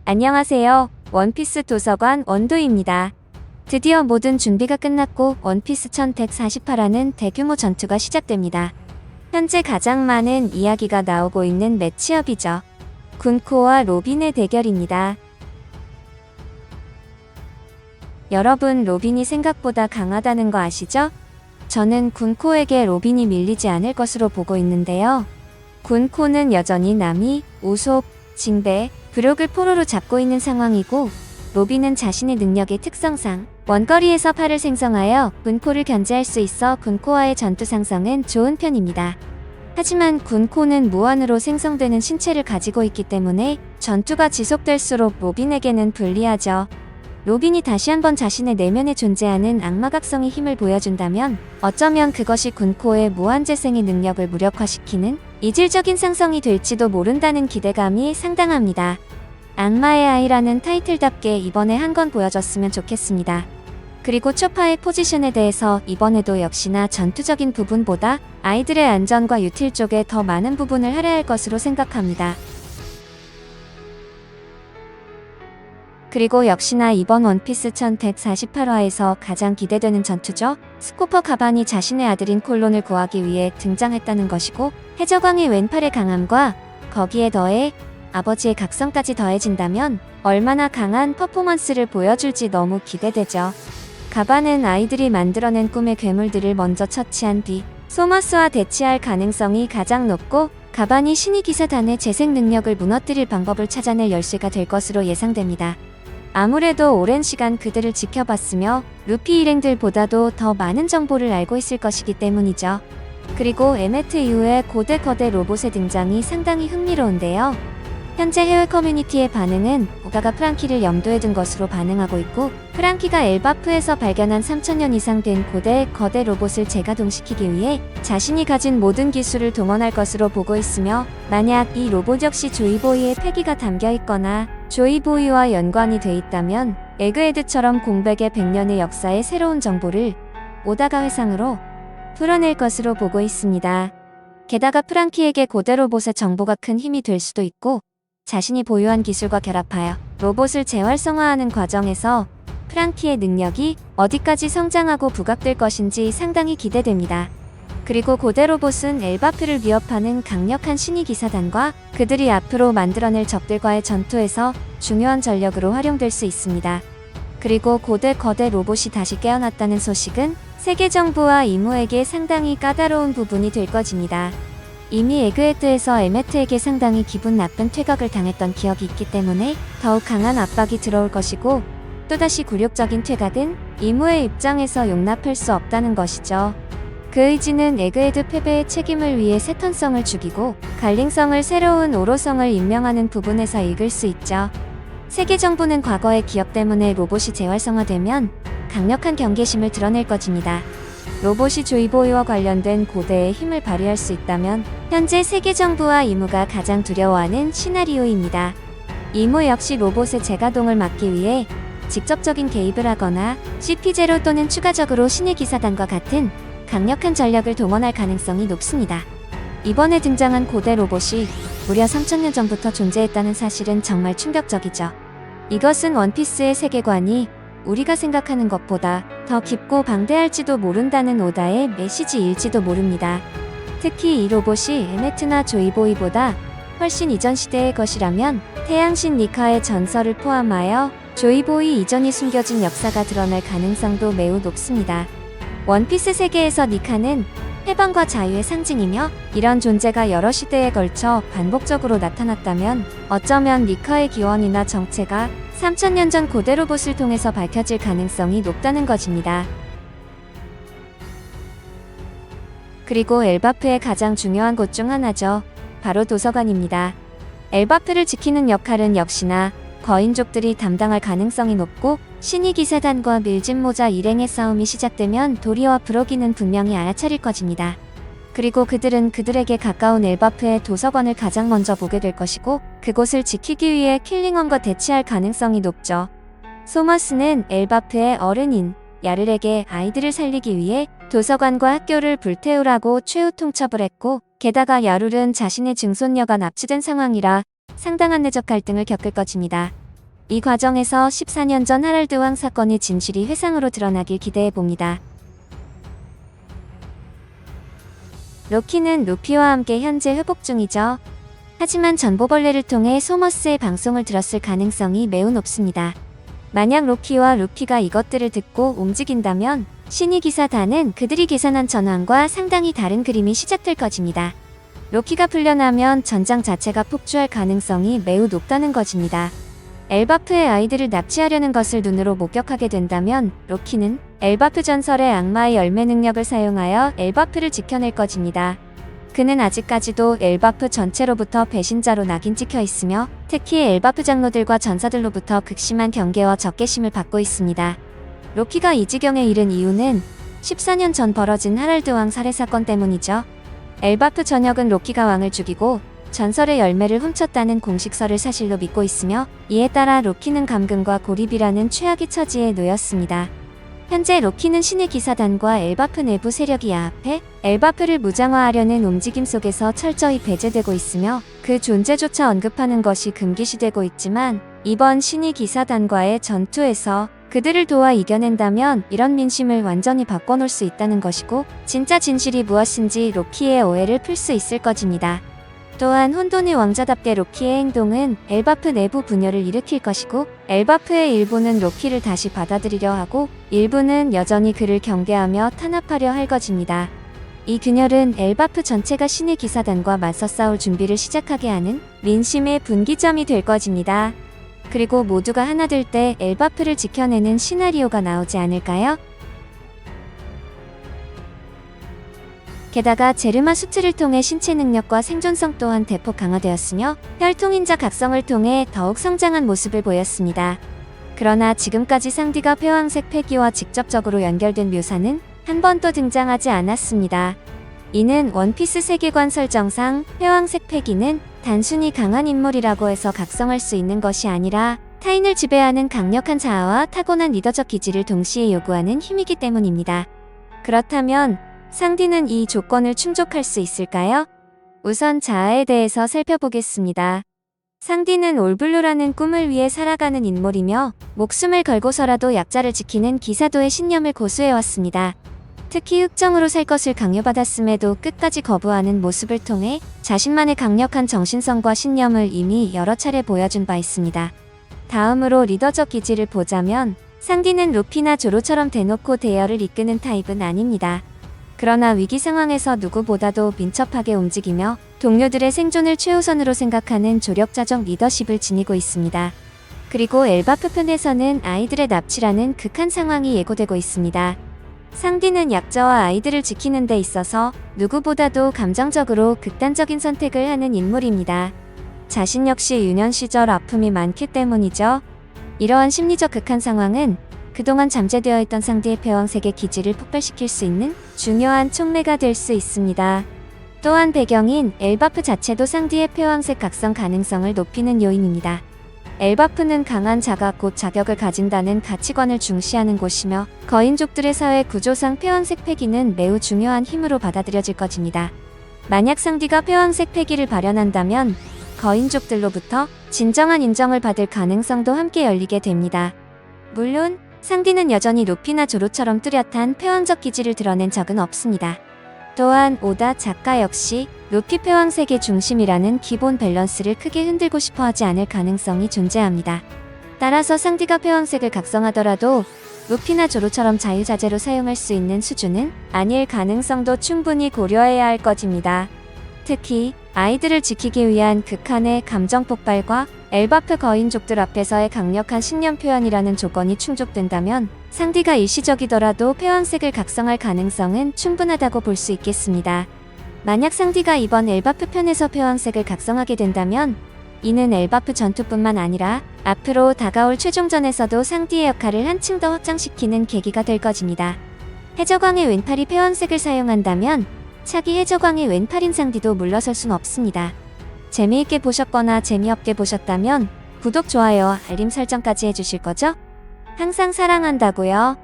안녕하세요. 원피스 도서관 원도입니다. 드디어 모든 준비가 끝났고 원피스 1148화는 대규모 전투가 시작됩니다. 현재 가장 많은 이야기가 나오고 있는 매치업이죠. 군코와 로빈의 대결입니다. 여러분, 로빈이 생각보다 강하다는 거 아시죠? 저는 군코에게 로빈이 밀리지 않을 것으로 보고 있는데요. 군코는 여전히 나미, 우솝, 징베, 브록을 포로로 잡고 있는 상황이고, 로빈은 자신의 능력의 특성상 원거리에서 팔을 생성하여 군코를 견제할 수 있어 군코와의 전투 상성은 좋은 편입니다. 하지만 군코는 무한으로 생성되는 신체를 가지고 있기 때문에 전투가 지속될수록 로빈에게는 불리하죠. 로빈이 다시 한번 자신의 내면에 존재하는 악마각성의 힘을 보여준다면 어쩌면 그것이 군코의 무한재생의 능력을 무력화시키는 이질적인 상성이 될지도 모른다는 기대감이 상당합니다. 악마의 아이라는 타이틀답게 이번에 한 건 보여줬으면 좋겠습니다. 그리고 초파의 포지션에 대해서 이번에도 역시나 전투적인 부분보다 아이들의 안전과 유틸 쪽에 더 많은 부분을 할애할 것으로 생각합니다. 그리고 역시나 이번 원피스 1148화에서 가장 기대되는 전투죠. 스코퍼 가반이 자신의 아들인 콜론을 구하기 위해 등장했다는 것이고, 해적왕의 왼팔의 강함과 거기에 더해 아버지의 각성까지 더해진다면 얼마나 강한 퍼포먼스를 보여줄지 너무 기대되죠. 가반은 아이들이 만들어낸 꿈의 괴물들을 먼저 처치한 뒤 소머스와 대치할 가능성이 가장 높고, 가반이 신의 기사단의 재생 능력을 무너뜨릴 방법을 찾아낼 열쇠가 될 것으로 예상됩니다. 아무래도 오랜 시간 그들을 지켜봤으며 루피 일행들보다도 더 많은 정보를 알고 있을 것이기 때문이죠. 그리고 에메트 이후에 거대 로봇의 등장이 상당히 흥미로운데요. 현재 해외 커뮤니티의 반응은 오가가 프랑키를 염두에 둔 것으로 반응하고 있고, 프랑키가 엘바프에서 발견한 3000년 이상 된 거대 로봇을 재가동시키기 위해 자신이 가진 모든 기술을 동원할 것으로 보고 있으며, 만약 이 로봇 역시 조이보이의 패기가 담겨 있거나 조이보이와 연관이 돼 있다면 에그헤드처럼 공백의 100년의 역사의 새로운 정보를 오다가 회상으로 풀어낼 것으로 보고 있습니다. 게다가 프랑키에게 고대 로봇의 정보가 큰 힘이 될 수도 있고, 자신이 보유한 기술과 결합하여 로봇을 재활성화하는 과정에서 프랑키의 능력이 어디까지 성장하고 부각될 것인지 상당히 기대됩니다. 그리고 고대 로봇은 엘바프를 위협하는 강력한 신의 기사단과 그들이 앞으로 만들어낼 적들과의 전투에서 중요한 전력으로 활용될 수 있습니다. 그리고 거대 로봇이 다시 깨어났다는 소식은 세계 정부와 이무에게 상당히 까다로운 부분이 될 것입니다. 이미 에그헤드에서 에메트에게 상당히 기분 나쁜 퇴각을 당했던 기억이 있기 때문에 더욱 강한 압박이 들어올 것이고, 또다시 굴욕적인 퇴각은 이무의 입장에서 용납할 수 없다는 것이죠. 그 의지는 에그헤드 패배의 책임을 위해 세턴성을 죽이고 갈링성을 새로운 오로성을 임명하는 부분에서 읽을 수 있죠. 세계 정부는 과거의 기억 때문에 로봇이 재활성화되면 강력한 경계심을 드러낼 것입니다. 로봇이 조이보이와 관련된 고대의 힘을 발휘할 수 있다면 현재 세계 정부와 이무가 가장 두려워하는 시나리오입니다. 이무 역시 로봇의 재가동을 막기 위해 직접적인 개입을 하거나 CP0 또는 추가적으로 신의 기사단과 같은 강력한 전력을 동원할 가능성이 높습니다. 이번에 등장한 고대 로봇이 무려 3000년 전부터 존재했다는 사실은 정말 충격적이죠. 이것은 원피스의 세계관이 우리가 생각하는 것보다 더 깊고 방대할지도 모른다는 오다의 메시지일지도 모릅니다. 특히 이 로봇이 에메트나 조이보이보다 훨씬 이전 시대의 것이라면 태양신 니카의 전설을 포함하여 조이보이 이전이 숨겨진 역사가 드러날 가능성도 매우 높습니다. 원피스 세계에서 니카는 해방과 자유의 상징이며, 이런 존재가 여러 시대에 걸쳐 반복적으로 나타났다면 어쩌면 니카의 기원이나 정체가 3000년 전 고대 로봇을 통해서 밝혀질 가능성이 높다는 것입니다. 그리고 엘바프의 가장 중요한 곳 중 하나죠. 바로 도서관입니다. 엘바프를 지키는 역할은 역시나 거인족들이 담당할 가능성이 높고, 신의 기사단과 밀짚모자 일행의 싸움이 시작되면 도리와 브로기는 분명히 알아차릴 것입니다. 그리고 그들은 그들에게 가까운 엘바프의 도서관을 가장 먼저 보게 될 것이고, 그곳을 지키기 위해 킬링원과 대치할 가능성이 높죠. 소머스는 엘바프의 어른인 야를에게 아이들을 살리기 위해 도서관과 학교를 불태우라고 최후 통첩을 했고, 게다가 야룰은 자신의 증손녀가 납치된 상황이라 상당한 내적 갈등을 겪을 것입니다. 이 과정에서 14년 전 하랄드 왕 사건의 진실이 회상으로 드러나길 기대해봅니다. 로키는 루피와 함께 현재 회복 중이죠. 하지만 전보벌레를 통해 소머스의 방송을 들었을 가능성이 매우 높습니다. 만약 로키와 루피가 이것들을 듣고 움직인다면 신이 기사단은 그들이 계산한 전황과 상당히 다른 그림이 시작될 것입니다. 로키가 풀려나면 전장 자체가 폭주할 가능성이 매우 높다는 것입니다. 엘바프의 아이들을 납치하려는 것을 눈으로 목격하게 된다면 로키는 엘바프 전설의 악마의 열매 능력을 사용하여 엘바프를 지켜낼 것입니다. 그는 아직까지도 엘바프 전체로부터 배신자로 낙인 찍혀 있으며 특히 엘바프 장로들과 전사들로부터 극심한 경계와 적개심을 받고 있습니다. 로키가 이 지경에 이른 이유는 14년 전 벌어진 하랄드 왕 살해 사건 때문이죠. 엘바프 전역은 로키가 왕을 죽이고 전설의 열매를 훔쳤다는 공식설을 사실로 믿고 있으며 이에 따라 로키는 감금과 고립이라는 최악의 처지에 놓였습니다. 현재 로키는 신의 기사단과 엘바프 내부 세력이 야합해 엘바프를 무장화하려는 움직임 속에서 철저히 배제되고 있으며 그 존재조차 언급하는 것이 금기시되고 있지만 이번 신의 기사단과의 전투에서 그들을 도와 이겨낸다면 이런 민심을 완전히 바꿔놓을 수 있다는 것이고 진짜 진실이 무엇인지 로키의 오해를 풀 수 있을 것입니다. 또한 혼돈의 왕자답게 로키의 행동은 엘바프 내부 분열을 일으킬 것이고 엘바프의 일부는 로키를 다시 받아들이려 하고 일부는 여전히 그를 경계하며 탄압하려 할 것입니다. 이 균열은 엘바프 전체가 신의 기사단과 맞서 싸울 준비를 시작하게 하는 민심의 분기점이 될 것입니다. 그리고 모두가 하나 될 때 엘바프를 지켜내는 시나리오가 나오지 않을까요? 게다가 제르마 수트를 통해 신체 능력과 생존성 또한 대폭 강화되었으며 혈통인자 각성을 통해 더욱 성장한 모습을 보였습니다. 그러나 지금까지 상디가 폐왕색 패기와 직접적으로 연결된 묘사는 한 번도 등장하지 않았습니다. 이는 원피스 세계관 설정상 폐왕색 패기는 단순히 강한 인물이라고 해서 각성할 수 있는 것이 아니라 타인을 지배하는 강력한 자아와 타고난 리더적 기질을 동시에 요구하는 힘이기 때문입니다. 그렇다면 상디는 이 조건을 충족할 수 있을까요? 우선 자아에 대해서 살펴보겠습니다. 상디는 올블루라는 꿈을 위해 살아가는 인물이며 목숨을 걸고서라도 약자를 지키는 기사도의 신념을 고수해왔습니다. 특히 흑정으로 살 것을 강요받았음에도 끝까지 거부하는 모습을 통해 자신만의 강력한 정신성과 신념을 이미 여러 차례 보여준 바 있습니다. 다음으로 리더적 기질을 보자면 상디는 루피나 조로처럼 대놓고 대열을 이끄는 타입은 아닙니다. 그러나 위기 상황에서 누구보다도 민첩하게 움직이며 동료들의 생존을 최우선으로 생각하는 조력자적 리더십을 지니고 있습니다. 그리고 엘바프 편에서는 아이들의 납치라는 극한 상황이 예고되고 있습니다. 상디는 약자와 아이들을 지키는 데 있어서 누구보다도 감정적으로 극단적인 선택을 하는 인물입니다. 자신 역시 유년 시절 아픔이 많기 때문이죠. 이러한 심리적 극한 상황은 그동안 잠재되어 있던 상디의 폐왕색의 기질을 폭발시킬 수 있는 중요한 촉매가 될 수 있습니다. 또한 배경인 엘바프 자체도 상디의 폐왕색 각성 가능성을 높이는 요인입니다. 엘바프는 강한 자가 곧 자격을 가진다는 가치관을 중시하는 곳이며 거인족들의 사회 구조상 폐왕색 패기는 매우 중요한 힘으로 받아들여질 것입니다. 만약 상디가 폐왕색 패기를 발현한다면 거인족들로부터 진정한 인정을 받을 가능성도 함께 열리게 됩니다. 물론 상디는 여전히 루피나 조로처럼 뚜렷한 폐왕적 기질을 드러낸 적은 없습니다. 또한 오다 작가 역시 루피 폐왕색의 중심이라는 기본 밸런스를 크게 흔들고 싶어 하지 않을 가능성이 존재합니다. 따라서 상디가 폐왕색을 각성하더라도 루피나 조로처럼 자유자재로 사용할 수 있는 수준은 아닐 가능성도 충분히 고려해야 할 것입니다. 특히 아이들을 지키기 위한 극한의 감정 폭발과 엘바프 거인족들 앞에서의 강력한 신념 표현이라는 조건이 충족된다면 상디가 일시적이더라도 폐왕색을 각성할 가능성은 충분하다고 볼 수 있겠습니다. 만약 상디가 이번 엘바프 편에서 폐왕색을 각성하게 된다면 이는 엘바프 전투뿐만 아니라 앞으로 다가올 최종전에서도 상디의 역할을 한층 더 확장시키는 계기가 될 것입니다. 해적왕의 왼팔이 폐왕색을 사용한다면 차기 해적왕의 왼팔인 상디도 물러설 순 없습니다. 재미있게 보셨거나 재미없게 보셨다면 구독, 좋아요와 알림 설정까지 해주실 거죠? 항상 사랑한다고요.